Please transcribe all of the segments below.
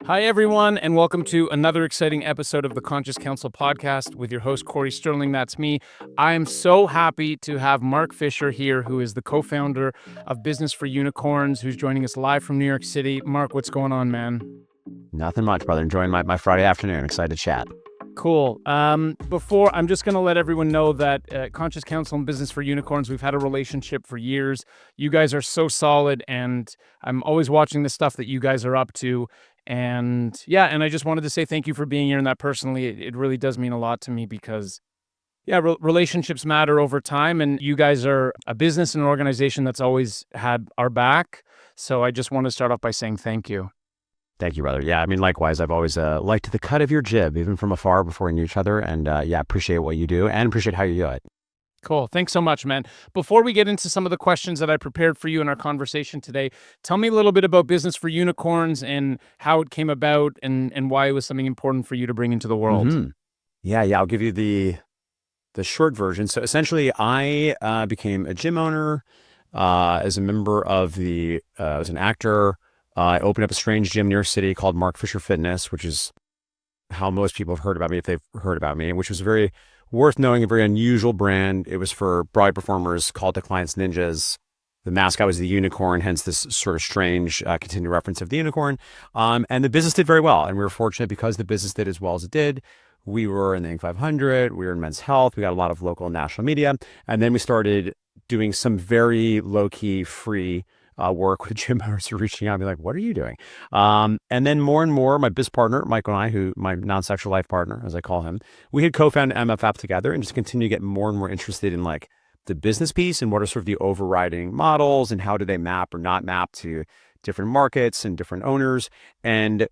Hi, everyone, and welcome to another exciting episode of the Conscious Counsel podcast with your host, Cory Sterling. That's me. I am so happy to have Mark Fisher here, who is the co-founder of Business for Unicorns, who's joining us live from New York City. Mark, what's going on, man? Nothing much, brother. Enjoying my Friday afternoon. Excited to chat. Cool. Before, I'm just going to let everyone know that Conscious Counsel and Business for Unicorns, we've had a relationship for years. You guys are so solid, and I'm always watching the stuff that you guys are up to. And I just wanted to say thank you for being here, and that personally, it really does mean a lot to me because, relationships matter over time, and you guys are a business and an organization that's always had our back. So I just want to start off by saying thank you. Thank you, brother. Yeah, I mean, likewise, I've always liked the cut of your jib, even from afar before we knew each other. And appreciate what you do and appreciate how you do it. Cool. Thanks so much, man. Before we get into some of the questions that I prepared for you in our conversation today, tell me a little bit about Business for Unicorns and how it came about and why it was something important for you to bring into the world. Mm-hmm. Yeah. I'll give you the short version. So essentially, I became a gym owner as a member of as an actor. I opened up a strange gym in New York City called Mark Fisher Fitness, which is how most people have heard about me if they've heard about me, which was very worth knowing, a very unusual brand. It was for Broadway performers called the Clients Ninjas. The mascot was the unicorn, hence this sort of strange continued reference of the unicorn. And the business did very well. And we were fortunate because the business did as well as it did. We were in the Inc. 500. We were in Men's Health. We got a lot of local and national media. And then we started doing some very low-key, free work with gym owners who are reaching out and be like, what are you doing? And then more and more, my business partner, Michael and I, who my non-sexual life partner, as I call him, we had co-founded MFF together and just continue to get more and more interested in like the business piece and what are sort of the overriding models and how do they map or not map to different markets and different owners, and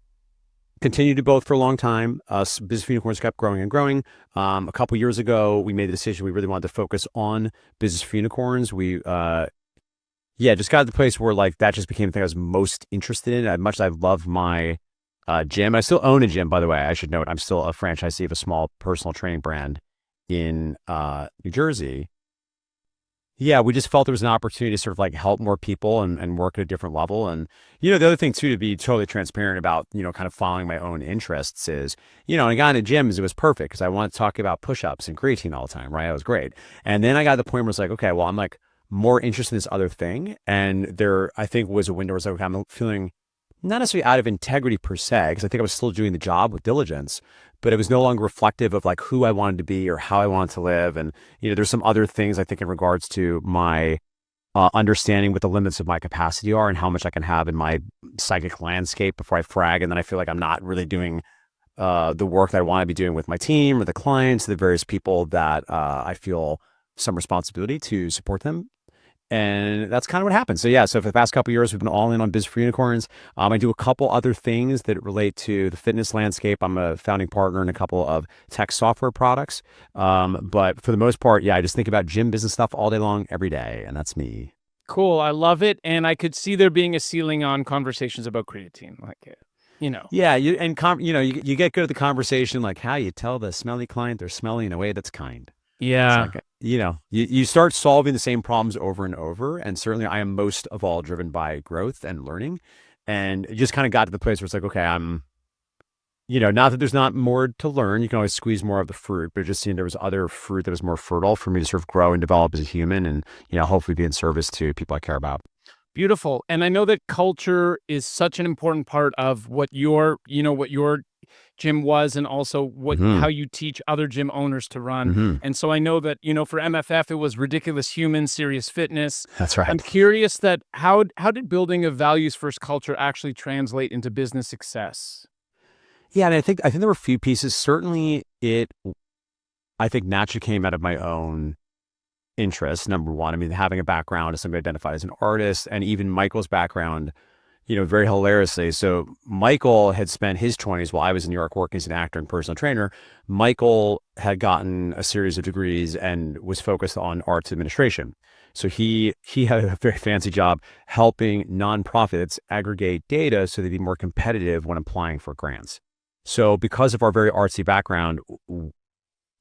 continued to both for a long time. Business for Unicorns kept growing and growing. A couple of years ago, we made the decision we really wanted to focus on Business for Unicorns. We just got to the place where like that just became the thing I was most interested in. As much as I love my gym, I still own a gym, by the way. I should note I'm still a franchisee of a small personal training brand in New Jersey. Yeah, we just felt there was an opportunity to sort of like help more people and work at a different level. And, the other thing too, to be totally transparent about, kind of following my own interests is, and I got into gyms, it was perfect because I wanted to talk about push-ups and creatine all the time, right? It was great. And then I got to the point where it's like, okay, well, I'm like more interested in this other thing. And there, I think was a window where it's like, okay, I'm feeling not necessarily out of integrity per se, because I think I was still doing the job with diligence, but it was no longer reflective of like who I wanted to be or how I wanted to live. And, there's some other things I think in regards to my understanding what the limits of my capacity are and how much I can have in my psychic landscape before I frag. And then I feel like I'm not really doing the work that I want to be doing with my team or the clients, the various people that I feel some responsibility to support them. And that's kind of what happened. So for the past couple of years, we've been all in on Business for Unicorns. I do a couple other things that relate to the fitness landscape. I'm a founding partner in a couple of tech software products. But for the most part, I just think about gym business stuff all day long, every day. And that's me. Cool. I love it. And I could see there being a ceiling on conversations about creatine. Yeah. You get good at the conversation, like how you tell the smelly client they're smelly in a way that's kind. Yeah. Like, you start solving the same problems over and over. And certainly I am most of all driven by growth and learning. And it just kind of got to the place where it's like, okay, I'm, not that there's not more to learn. You can always squeeze more of the fruit, but it just seemed there was other fruit that was more fertile for me to sort of grow and develop as a human and, hopefully be in service to people I care about. Beautiful. And I know that culture is such an important part of what your gym was, and also how you teach other gym owners to run. Mm-hmm. And so I know that, for MFF, it was ridiculous human, serious fitness. That's right. I'm curious that how did building a values first culture actually translate into business success? Yeah. And I think there were a few pieces. Certainly I think naturally came out of my own interest. Number one, I mean, having a background as somebody identified as an artist, and even Michael's background, very hilariously. So Michael had spent his 20s while I was in New York working as an actor and personal trainer. Michael had gotten a series of degrees and was focused on arts administration. So he had a very fancy job helping nonprofits aggregate data so they'd be more competitive when applying for grants. So because of our very artsy background,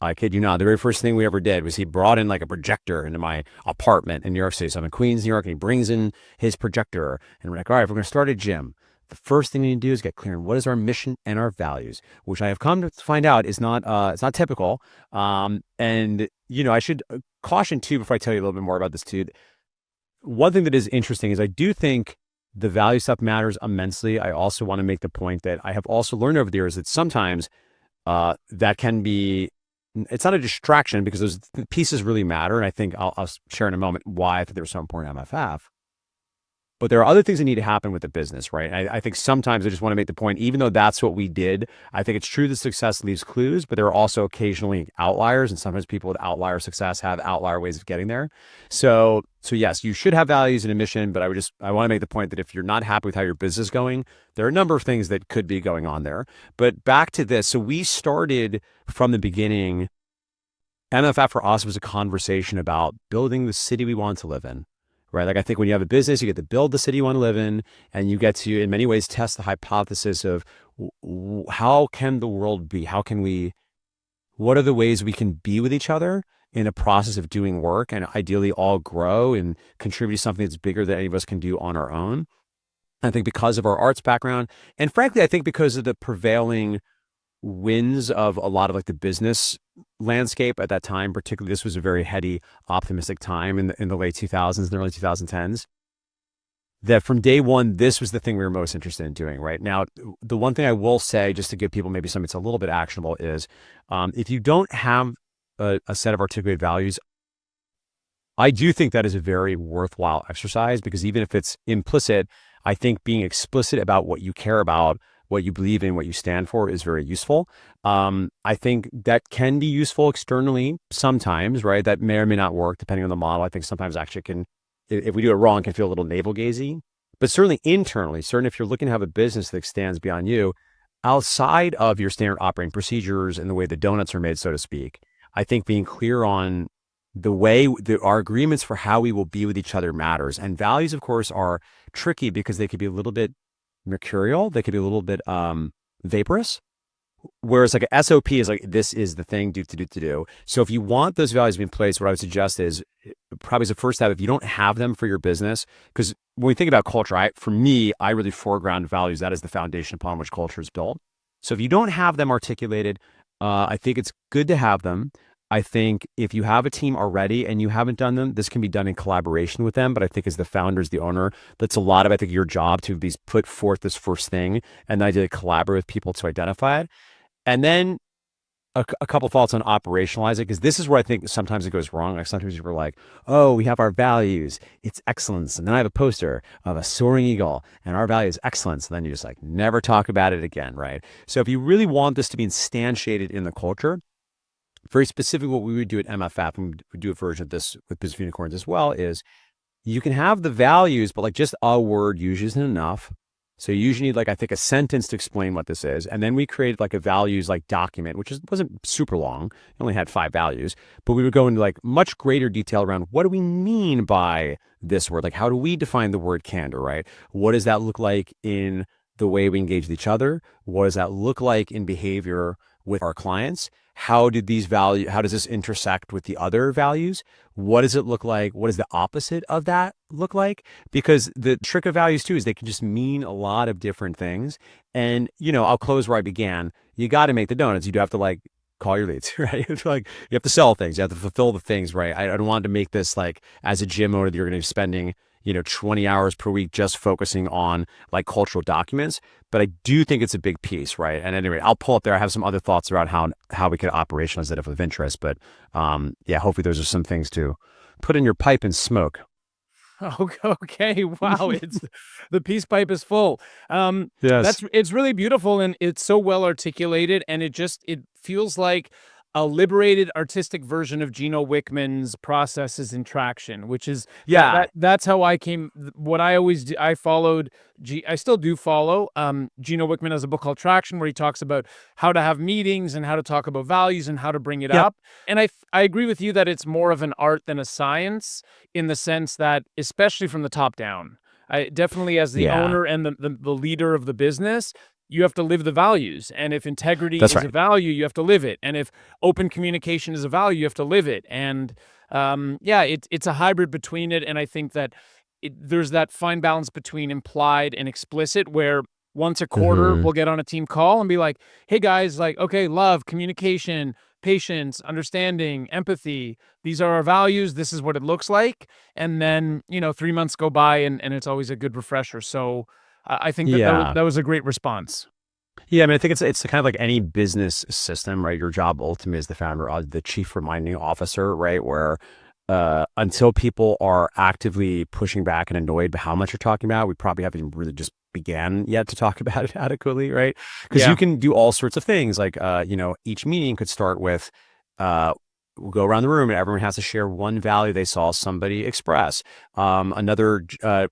I kid you not, the very first thing we ever did was he brought in like a projector into my apartment in New York City. So I'm in Queens, New York, and he brings in his projector. And we're like, all right, if we're going to start a gym, the first thing we need to do is get clear on what is our mission and our values, which I have come to find out is not it's not typical. And I should caution too before I tell you a little bit more about this too. One thing that is interesting is I do think the value stuff matters immensely. I also want to make the point that I have also learned over the years that sometimes that can be, it's not a distraction because those pieces really matter. And I think I'll share in a moment why I think they're so important in MFF. But there are other things that need to happen with the business, right? I think sometimes I just want to make the point, even though that's what we did, I think it's true that success leaves clues, but there are also occasionally outliers. And sometimes people with outlier success have outlier ways of getting there. So yes, you should have values and a mission, but I want to make the point that if you're not happy with how your business is going, there are a number of things that could be going on there. But back to this. So we started from the beginning, MFF for us was a conversation about building the city we want to live in. Right. Like I think when you have a business, you get to build the city you want to live in, and you get to, in many ways, test the hypothesis of how can the world be? What are the ways we can be with each other in a process of doing work and ideally all grow and contribute to something that's bigger than any of us can do on our own? I think because of our arts background, and frankly, I think because of the prevailing winds of a lot of like the business landscape at that time, particularly this was a very heady, optimistic time in the late 2000s and early 2010s, that from day one, this was the thing we were most interested in doing. Right now, the one thing I will say, just to give people maybe something that's a little bit actionable, is if you don't have a set of articulated values, I do think that is a very worthwhile exercise, because even if it's implicit, I think being explicit about what you care about, what you believe in, what you stand for is very useful. I think that can be useful externally sometimes, right? That may or may not work depending on the model. I think sometimes actually if we do it wrong, can feel a little navel-gazy. But certainly internally, certainly if you're looking to have a business that extends beyond you, outside of your standard operating procedures and the way the donuts are made, so to speak, I think being clear on the way our agreements for how we will be with each other matters. And values, of course, are tricky because they could be a little bit mercurial. They could be a little bit vaporous. Whereas like a SOP is like, this is the thing, do. So if you want those values to be in place, what I would suggest is probably as a first step, if you don't have them for your business, because when we think about culture, for me, I really foreground values. That is the foundation upon which culture is built. So if you don't have them articulated, I think it's good to have them. I think if you have a team already and you haven't done them, this can be done in collaboration with them. But I think as the founder, as the owner, that's a lot of, I think, your job to be put forth this first thing and then to collaborate with people to identify it. And then a couple thoughts on operationalize it, because this is where I think sometimes it goes wrong. Like sometimes you're like, oh, we have our values, it's excellence. And then I have a poster of a soaring eagle and our value is excellence. And then you just like never talk about it again, right? So if you really want this to be instantiated in the culture, very specific, what we would do at MFF, and we do a version of this with Business Unicorns as well, is you can have the values, but like just a word usually isn't enough. So you usually need like, I think, a sentence to explain what this is. And then we created like a values like document, which wasn't super long. It only had 5 values, but we would go into like much greater detail around what do we mean by this word? Like, how do we define the word candor, right? What does that look like in the way we engage with each other? What does that look like in behavior with our clients? How does this intersect with the other values? What does it look like? What does the opposite of that look like? Because the trick of values too is they can just mean a lot of different things. And, I'll close where I began. You got to make the donuts. You do have to like call your leads, right? It's like you have to sell things. You have to fulfill the things, right? I don't want to make this like as a gym owner that you're going to be spending 20 hours per week just focusing on like cultural documents. But I do think it's a big piece, right? And anyway, I'll pull up there. I have some other thoughts around how we could operationalize that if of interest. But hopefully those are some things to put in your pipe and smoke. Okay. Wow. The peace pipe is full. Yes. It's really beautiful, and it's so well articulated, and it feels like a liberated artistic version of Gino Wickman's Processes in Traction, which is that's how I came. What I always do, I still do follow Gino Wickman has a book called Traction, where he talks about how to have meetings and how to talk about values and how to bring it up. And I agree with you that it's more of an art than a science, in the sense that, especially from the top down, I definitely, as the owner and the leader of the business, you have to live the values. And if integrity is a value, you have to live it. And if open communication is a value, you have to live it. And it's a hybrid between it. And I think that there's that fine balance between implied and explicit, where once a quarter, Hmm. we'll get on a team call and be like, hey guys, like, okay, love, communication, patience, understanding, empathy. These are our values. This is what it looks like. And then, 3 months go by and it's always a good refresher. So I think Yeah. that was a great response. Yeah, I mean, I think it's kind of like any business system, right? Your job ultimately as the founder, the chief reminding officer, right? Where until people are actively pushing back and annoyed by how much you're talking about, we probably haven't even really just began yet to talk about it adequately, right? Because you Yeah. can do all sorts of things. Like, each meeting could start with, we'll go around the room and everyone has to share one value they saw somebody express. Another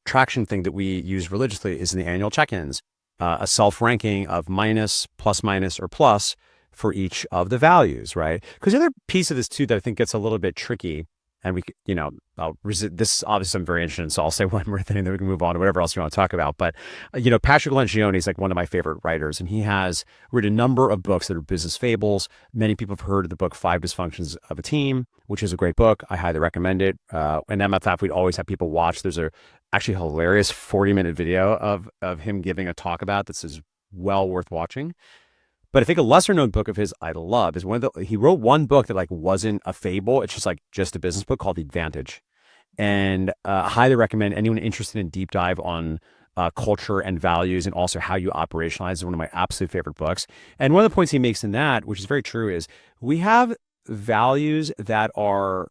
traction thing that we use religiously is in the annual check-ins, a self-ranking of minus, plus minus, or plus for each of the values, right? Because the other piece of this too that I think gets a little bit tricky, and I'll resist this. Obviously, I'm very interested in, so I'll say one more thing, and then we can move on to whatever else you want to talk about. But Patrick Lencioni is like one of my favorite writers, and he has written a number of books that are business fables. Many people have heard of the book Five Dysfunctions of a Team, which is a great book. I highly recommend it. In MFF, we'd always have people watch. There's a actually hilarious 40-minute video of him giving a talk about this is well worth watching. But I think a lesser known book of his I love is he wrote one book that like wasn't a fable. It's just a business book called The Advantage. And highly recommend anyone interested in deep dive on culture and values and also how you operationalize is one of my absolute favorite books. And one of the points he makes in that, which is very true, is we have values that are,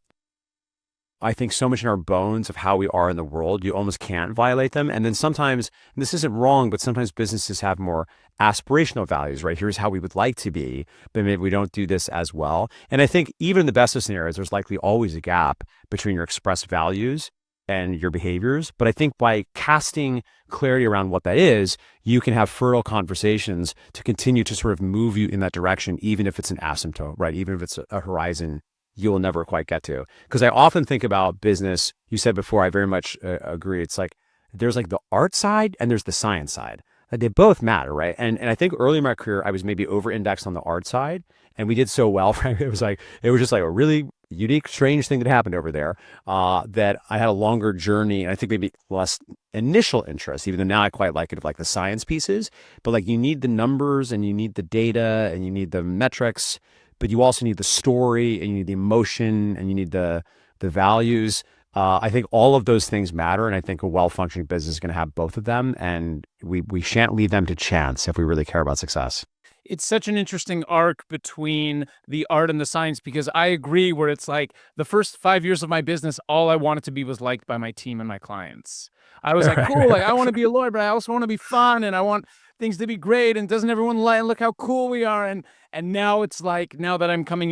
I think, so much in our bones of how we are in the world, you almost can't violate them. And then sometimes, and this isn't wrong, but sometimes businesses have more aspirational values, right? Here's how we would like to be, but maybe we don't do this as well. And I think even in the best of scenarios, there's likely always a gap between your expressed values and your behaviors. But I think by casting clarity around what that is, you can have fertile conversations to continue to sort of move you in that direction, even if it's an asymptote, right? Even if it's a horizon you will never quite get to. Because I often think about business. You said before, I very much agree. It's like there's like the art side and there's the science side. Like they both matter, right? And I think early in my career, I was maybe over indexed on the art side, and we did so well. Frankly, it was just like a really unique, strange thing that happened over there. That I had a longer journey, and I think maybe less initial interest, even though now I quite like it of like the science pieces. But like you need the numbers and you need the data and you need the metrics, but you also need the story and you need the emotion and you need the values. I think all of those things matter, and I think a well-functioning business is going to have both of them, and we shan't leave them to chance if we really care about success. It's such an interesting arc between the art and the science because I agree where it's like the first 5 years of my business, all I wanted to be was liked by my team and my clients. I was like, cool, like I want to be a lawyer, but I also want to be fun and I want things to be great. And doesn't everyone like look how cool we are? And now it's like now that I'm coming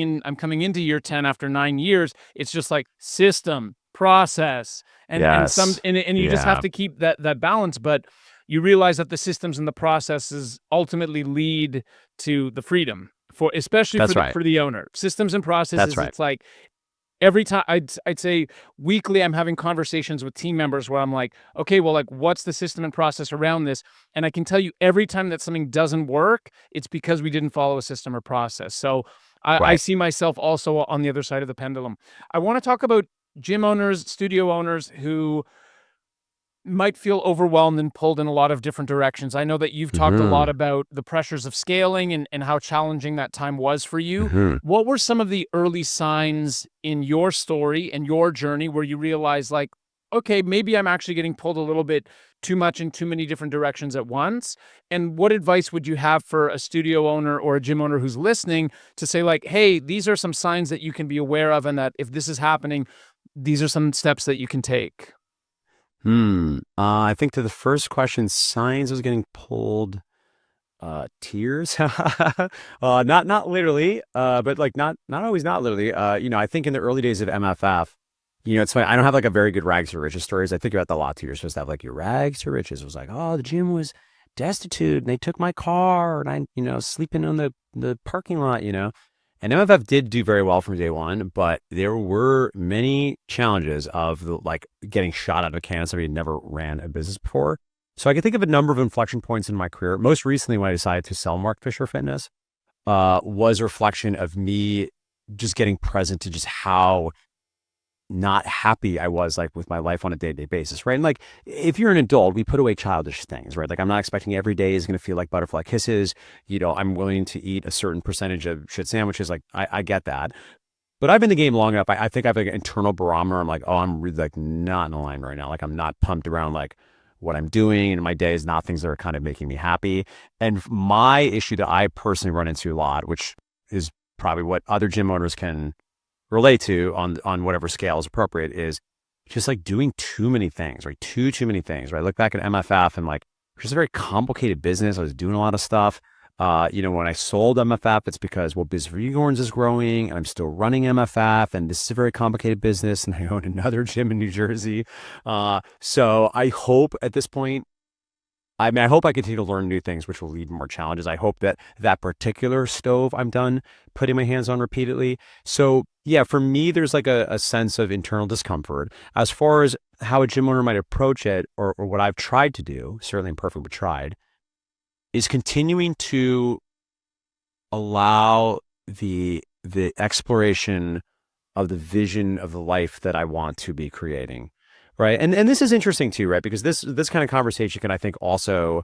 into year 10 after 9 years, it's just like system, process, Yes. and you just have Yeah. to keep that balance. But you realize that the systems and the processes ultimately lead to the freedom for especially That's right. for the owner. Systems and That's processes, right. it's like every time I'd say weekly I'm having conversations with team members where I'm like, okay, well, like what's the system and process around this? And I can tell you every time that something doesn't work, it's because we didn't follow a system or process. So I Right. see myself also on the other side of the pendulum. I want to talk about gym owners, studio owners who might feel overwhelmed and pulled in a lot of different directions. I know that you've talked a lot Hmm. about the pressures of scaling and how challenging that time was for you. Hmm. What were some of the early signs in your story and your journey where you realized, like, okay, maybe I'm actually getting pulled a little bit too much in too many different directions at once? And what advice would you have for a studio owner or a gym owner who's listening to say, like, hey, these are some signs that you can be aware of, and that if this is happening, these are some steps that you can take? I think to the first question, signs was getting pulled. Tears. Not literally. But like not always not literally. I think in the early days of MFF, it's funny. I don't have like a very good rags to riches stories. I think about that a lot too. You're supposed to have like your rags to riches. It was like, oh, the gym was destitute and they took my car and I, sleeping on the parking lot. And MFF did do very well from day one, but there were many challenges of like getting shot out of a cannon. Somebody had never ran a business before. So I can think of a number of inflection points in my career. Most recently, when I decided to sell Mark Fisher Fitness, was a reflection of me just getting present to just how not happy I was like with my life on a day-to-day basis, right? And like if you're an adult, we put away childish things, right? Like I'm not expecting every day is going to feel like butterfly kisses. I'm willing to eat a certain percentage of shit sandwiches. Like I get that. But I've been in the game long enough. I think I have like an internal barometer. I'm like, oh, I'm really like not in line right now. Like I'm not pumped around like what I'm doing and my day is not things that are kind of making me happy. And my issue that I personally run into a lot, which is probably what other gym owners can relate to on whatever scale is appropriate, is just like doing too many things, right? Too many things, right? I look back at MFF and like it's just a very complicated business. I was doing a lot of stuff. When I sold MFF, it's because, well, Business for Unicorns is growing and I'm still running MFF and this is a very complicated business and I own another gym in New Jersey. So I hope at this point, I hope I continue to learn new things, which will lead to more challenges. I hope that that particular stove I'm done putting my hands on repeatedly. So yeah, for me, there's like a sense of internal discomfort. As far as how a gym owner might approach it or what I've tried to do, certainly imperfect, but tried, is continuing to allow the exploration of the vision of the life that I want to be creating. Right. And this is interesting too, right? Because this kind of conversation can, I think, also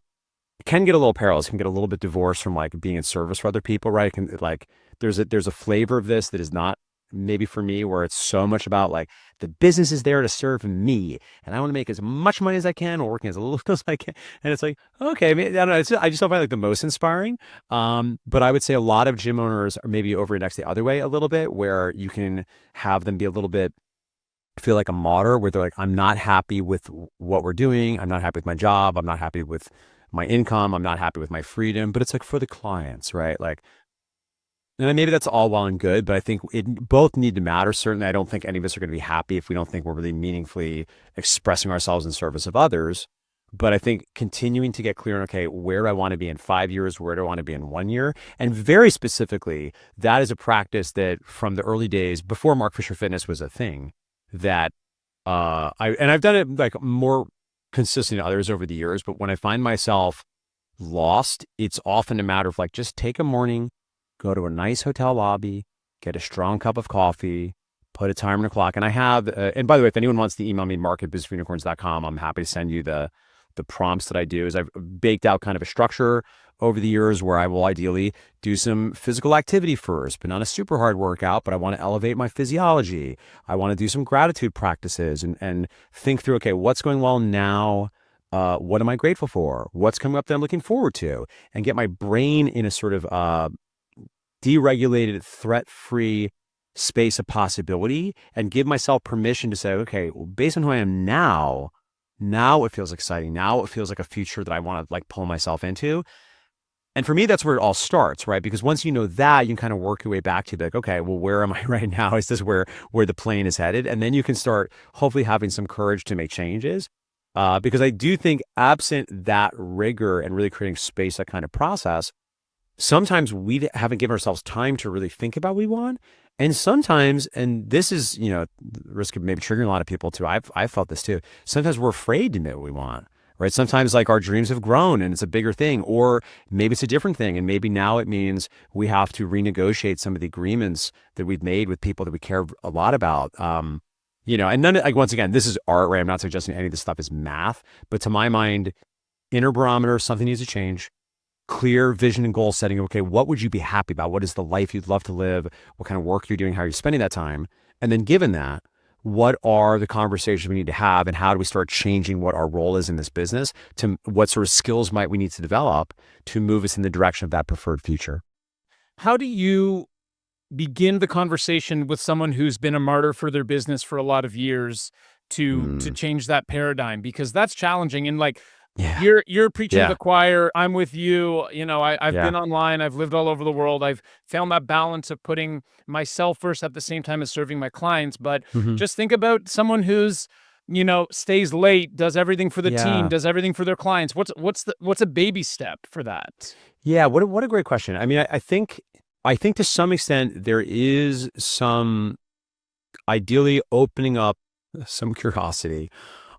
can get a little perilous, can get a little bit divorced from like being in service for other people, right? It can like there's a flavor of this that is not maybe for me, where it's so much about like the business is there to serve me and I want to make as much money as I can or working as little as I can. And it's like, okay, I don't know. I just don't find like the most inspiring. But I would say a lot of gym owners are maybe over indexed the other way a little bit, where you can have them be a little bit feel like a martyr, where they're like, I'm not happy with what we're doing. I'm not happy with my job. I'm not happy with my income. I'm not happy with my freedom, but it's like for the clients, right? Like, and maybe that's all well and good, but I think it both need to matter. Certainly, I don't think any of us are going to be happy if we don't think we're really meaningfully expressing ourselves in service of others. But I think continuing to get clear on, okay, where do I want to be in 5 years? Where do I want to be in 1 year? And very specifically, that is a practice that from the early days, before Mark Fisher Fitness was a thing, that I've done it like more consistent than others over the years. But when I find myself lost, it's often a matter of like, just take a morning, go to a nice hotel lobby, get a strong cup of coffee, put a timer on the clock. And I have, and by the way, if anyone wants to email me, mark@businessforunicorns.com, I'm happy to send you the prompts that I do. Is I've baked out kind of a structure over the years where I will ideally do some physical activity first, but not a super hard workout, but I want to elevate my physiology. I want to do some gratitude practices and think through, okay, what's going well now? What am I grateful for? What's coming up that I'm looking forward to? And get my brain in a sort of deregulated, threat-free space of possibility and give myself permission to say, okay, well, based on who I am now it feels exciting. Now it feels like a future that I want to like pull myself into. And for me, that's where it all starts, right? Because once you know that, you can kind of work your way back to like, okay, well, where am I right now? Is this where the plane is headed? And then you can start hopefully having some courage to make changes. Because I do think absent that rigor and really creating space, that kind of process, sometimes we haven't given ourselves time to really think about what we want. And sometimes, and this is, the risk of maybe triggering a lot of people too. I've felt this too. Sometimes we're afraid to admit what we want, right? Sometimes like our dreams have grown and it's a bigger thing, or maybe it's a different thing. And maybe now it means we have to renegotiate some of the agreements that we've made with people that we care a lot about. And none of, like, once again, this is art, right? I'm not suggesting any of this stuff is math, but to my mind, inner barometer, something needs to change. Clear vision and goal setting. Okay, what would you be happy about? What is the life you'd love to live? What kind of work you're doing? How are you spending that time? And then given that, what are the conversations we need to have and how do we start changing what our role is in this business to what sort of skills might we need to develop to move us in the direction of that preferred future? How do you begin the conversation with someone who's been a martyr for their business for a lot of years to change that paradigm? Because that's challenging. And like, Yeah. you're preaching to Yeah. the choir. I'm with you. I've Yeah. been online. I've lived all over the world. I've found that balance of putting myself first at the same time as serving my clients. But Mhm. just think about someone who's, stays late, does everything for the team, Yeah. does everything for their clients. What's a baby step for that? Yeah. What a great question. I mean, I think to some extent there is some ideally opening up some curiosity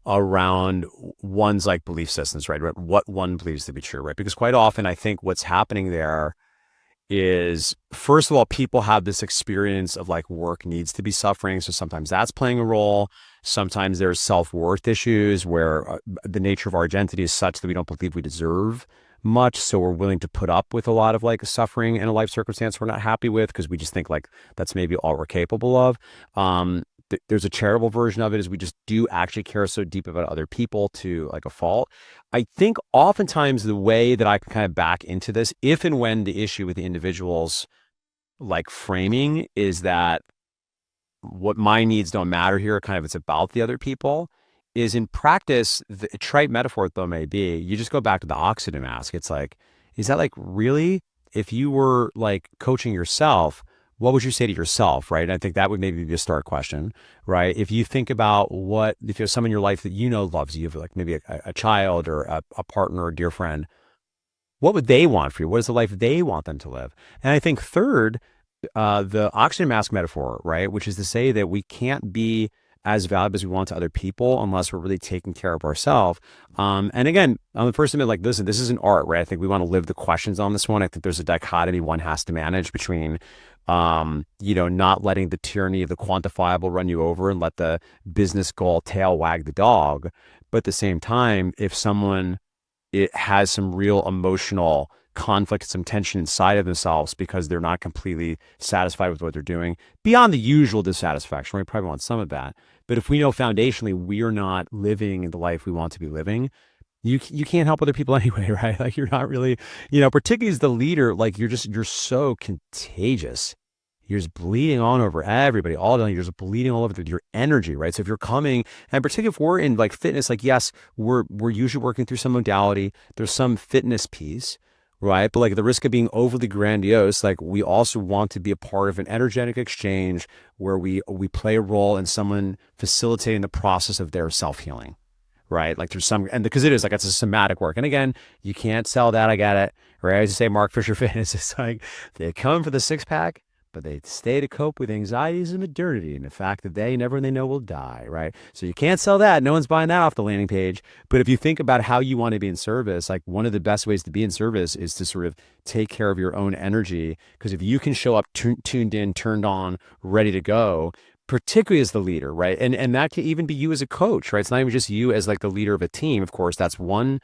around one's like belief systems, right? What one believes to be true, right? Because quite often I think what's happening there is, first of all, people have this experience of like work needs to be suffering. So sometimes that's playing a role. Sometimes there's self-worth issues where the nature of our identity is such that we don't believe we deserve much. So we're willing to put up with a lot of like suffering in a life circumstance we're not happy with because we just think like that's maybe all we're capable of. There's a charitable version of it is we just do actually care so deep about other people to like a fault. I think oftentimes the way that I can kind of back into this, if and when the issue with the individual's like framing is that what my needs don't matter here, kind of it's about the other people, is in practice, the trite metaphor though may be, you just go back to the oxygen mask. It's like, is that like really, if you were like coaching yourself, what would you say to yourself, right? And I think that would maybe be a start question, right? If you think about what, if you have someone in your life that you know loves you, like maybe a child or a partner or a dear friend, what would they want for you? What is the life they want them to live? And I think third, the oxygen mask metaphor, right? Which is to say that we can't be as valuable as we want to other people unless we're really taking care of ourselves. And again, I'm the first to admit, like, listen, this is an art, right? I think we want to live the questions on this one. I think there's a dichotomy one has to manage between, not letting the tyranny of the quantifiable run you over and let the business goal tail wag the dog. But at the same time, if someone it has some real emotional conflict, some tension inside of themselves because they're not completely satisfied with what they're doing beyond the usual dissatisfaction. We probably want some of that. But if we know foundationally we are not living the life we want to be living, you can't help other people anyway, right? Like you're not really, particularly as the leader, like you're so contagious. You're just bleeding on over everybody all day. You're just bleeding all over your energy, right? So if you're coming, and particularly if we're in like fitness, like yes, we're usually working through some modality. There's some fitness piece, right? But like the risk of being overly grandiose, like we also want to be a part of an energetic exchange where we play a role in someone facilitating the process of their self-healing, right? Like there's some, and because it is like, it's a somatic work. And again, you can't sell that. I get it, right? As you say, Mark Fisher Fitness, it's like they come for the six pack, but they stay to cope with anxieties of modernity and the fact that they never they know will die, right? So you can't sell that. No one's buying that off the landing page. But if you think about how you want to be in service, like one of the best ways to be in service is to sort of take care of your own energy. Because if you can show up tuned in, turned on, ready to go, particularly as the leader, right? And that can even be you as a coach, right? It's not even just you as like the leader of a team. Of course, that's one,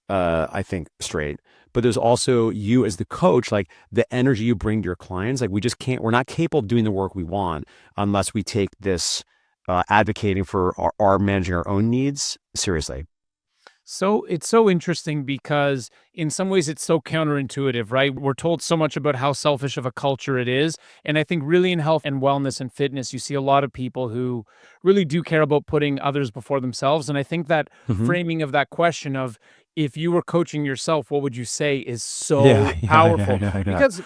I think, straight. But there's also you as the coach, like the energy you bring to your clients. Like we're not capable of doing the work we want unless we take this advocating for our managing our own needs seriously. So it's so interesting because in some ways it's so counterintuitive, right? We're told so much about how selfish of a culture it is. And I think really in health and wellness and fitness, you see a lot of people who really do care about putting others before themselves. And I think that Mm-hmm. framing of that question of if you were coaching yourself, what would you say is so Yeah, powerful I know. because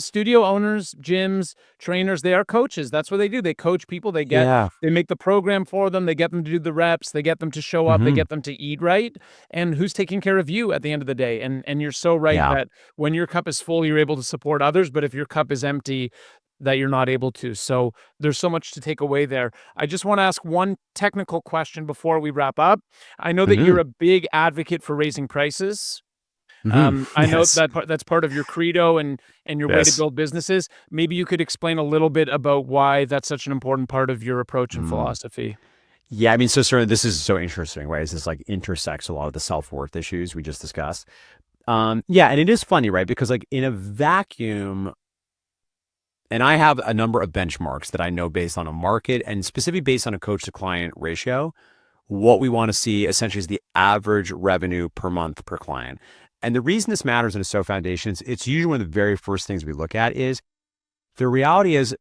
studio owners, gyms, trainers, they are coaches. That's what they do. They coach people. Yeah. They make the program for them. They get them to do the reps. They get them to show up. They Mm-hmm. get them to eat right. And who's taking care of you at the end of the day? And you're so right Yeah. that when your cup is full, you're able to support others. But if your cup is empty, that you're not able to. So there's so much to take away there. I just want to ask one technical question before we wrap up. I know that Mm-hmm. you're a big advocate for raising prices. Mm-hmm. I know Yes. that's part of your credo and your way to Yes. build businesses. Maybe you could explain a little bit about why that's such an important part of your approach and Mm. philosophy. Yeah, I mean, so certainly this is so interesting, right? This like intersects a lot of the self-worth issues we just discussed. Yeah, and it is funny, right? Because like in a vacuum, and I have a number of benchmarks that I know based on a market and specifically based on a coach to client ratio, what we want to see essentially is the average revenue per month per client. And the reason this matters in a SO foundation is it's usually one of the very first things we look at is the reality is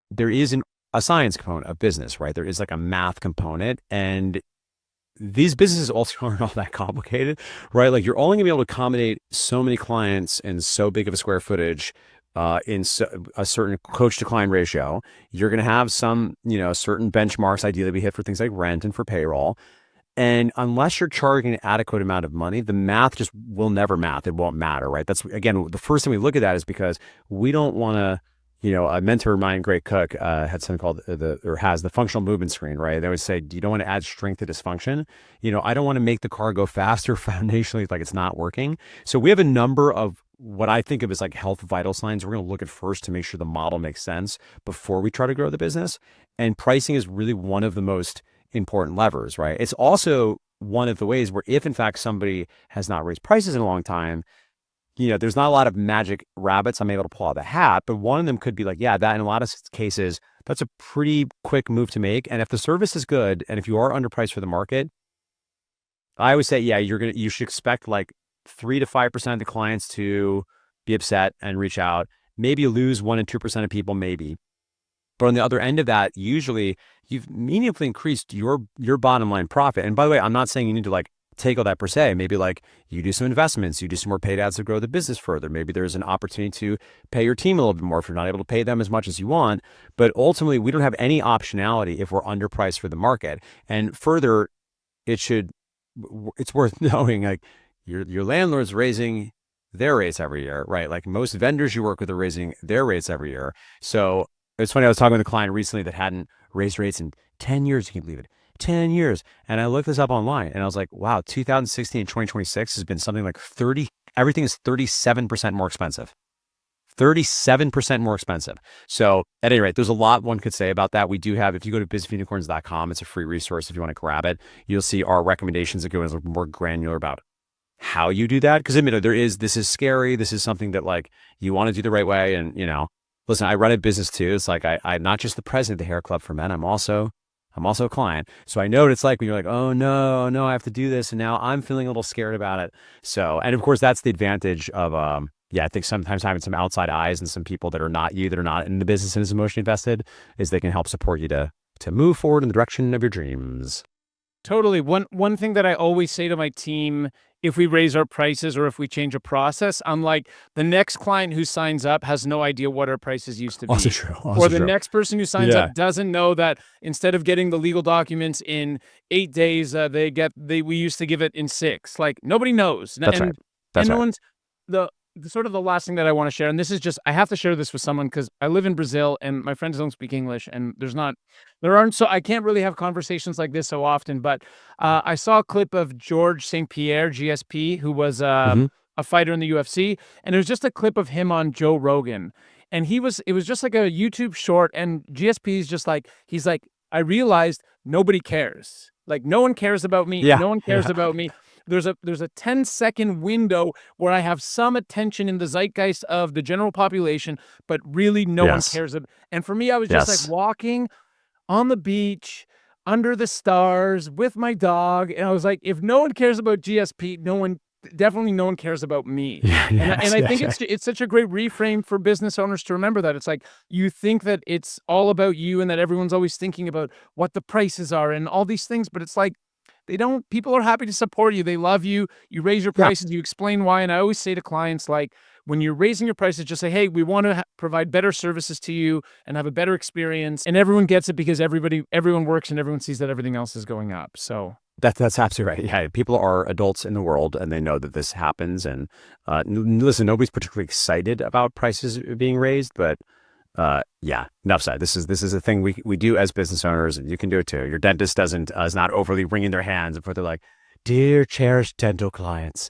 there is a science component of business, right? There is like a math component, and these businesses also aren't all that complicated, right? Like you're only gonna be able to accommodate so many clients in so big of a square footage in a certain coach to client ratio. You're gonna have some, certain benchmarks ideally be hit for things like rent and for payroll. And unless you're charging an adequate amount of money, the math just will never math. It won't matter, right? That's again, the first thing we look at that is because we don't want to, a mentor of mine, Great Cook, had something called has the functional movement screen, right? They always say, you don't want to add strength to dysfunction. I don't want to make the car go faster foundationally, like it's not working. So we have a number of what I think of as like health vital signs, we're going to look at first to make sure the model makes sense before we try to grow the business. And pricing is really one of the most important levers, right? It's also one of the ways where if in fact somebody has not raised prices in a long time, there's not a lot of magic rabbits I'm able to pull out of the hat, but one of them could be like, yeah, that in a lot of cases, that's a pretty quick move to make. And if the service is good, and if you are underpriced for the market, I always say, yeah, you should expect like 3 to 5% of the clients to be upset and reach out. Maybe you lose 1 and 2% of people, maybe. But on the other end of that, usually you've meaningfully increased your bottom line profit. And by the way, I'm not saying you need to like take all that per se. Maybe like you do some investments, you do some more paid ads to grow the business further. Maybe there's an opportunity to pay your team a little bit more if you're not able to pay them as much as you want. But ultimately, we don't have any optionality if we're underpriced for the market. And further, it's worth knowing like your landlord's raising their rates every year, right? Like most vendors you work with are raising their rates every year. So it's funny, I was talking with a client recently that hadn't raised rates in 10 years. You can't believe it. 10 years. And I looked this up online and I was like, wow, 2016 and 2026 has been something like everything is 37% more expensive. 37% more expensive. So at any rate, there's a lot one could say about that. We do have, if you go to businessunicorns.com, it's a free resource if you want to grab it. You'll see our recommendations that go in more granular about how you do that. Because this is scary. This is something that like you want to do the right way. And listen, I run a business too. It's like I'm not just the president of the Hair Club for Men. I'm also a client. So I know what it's like when you're like, oh no, I have to do this. And now I'm feeling a little scared about it. So, and of course that's the advantage of, I think sometimes having some outside eyes and some people that are not in the business and is emotionally invested is they can help support you to move forward in the direction of your dreams. Totally. One thing that I always say to my team, if we raise our prices or if we change a process, I'm like, the next client who signs up has no idea what our prices used to be. Also true. Or the next person who signs up doesn't know that instead of getting the legal documents in 8 days, we used to give it in 6. Like nobody knows. That's right. That's right. The sort of the last thing that I want to share, and this is just, I have to share this with someone because I live in Brazil and my friends don't speak English and I can't really have conversations like this so often, but I saw a clip of George St. Pierre, GSP, who was a fighter in the UFC, and it was just a clip of him on Joe Rogan. And it was just like a YouTube short, and GSP is just like, he's like, I realized nobody cares. Like no one cares about me. No one cares about me. There's a 10-second window where I have some attention in the zeitgeist of the general population, but really no one cares. And for me, I was just like walking on the beach under the stars with my dog. And I was like, if no one cares about GSP, definitely no one cares about me. And I think it's such a great reframe for business owners to remember that. It's like, you think that it's all about you and that everyone's always thinking about what the prices are and all these things, but it's like, people are happy to support you. They love you. You raise your prices, you explain why. And I always say to clients, like, when you're raising your prices, just say, hey, we want to provide better services to you and have a better experience. And everyone gets it because everyone works and everyone sees that everything else is going up. So that's absolutely right. Yeah, people are adults in the world and they know that this happens. And listen, nobody's particularly excited about prices being raised, but enough said. This is a thing we do as business owners, and you can do it too. Your dentist is not overly wringing their hands before they're like, dear cherished dental clients,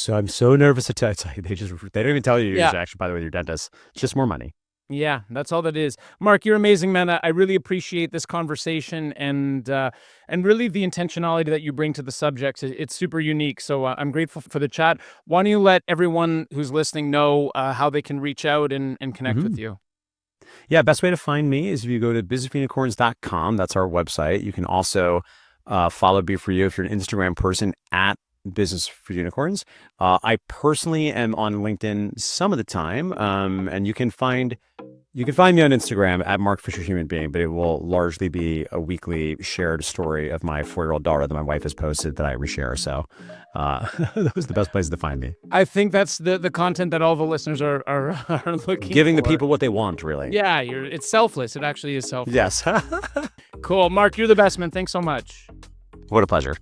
I'm so nervous to tell you. They don't even tell you your reaction, by the way, your dentist. It's just more money. Yeah, that's all that is. Mark, you're amazing, man. I really appreciate this conversation and really the intentionality that you bring to the subject. It's super unique. So I'm grateful for the chat. Why don't you let everyone who's listening know how they can reach out and connect with you? Yeah, best way to find me is if you go to businessunicorns.com. That's our website. You can also follow B4U if you're an Instagram person at Business for Unicorns. I personally am on LinkedIn some of the time, and you can find me on Instagram at Mark Fisher Human Being, but it will largely be a weekly shared story of my 4-year-old daughter that my wife has posted that I reshare. So that was the best place to find me. I think that's the content that all the listeners are looking Giving for. the people what they want, really. Yeah, it's selfless. It actually is selfless. Yes. Cool. Mark, you're the best, man. Thanks so much. What a pleasure.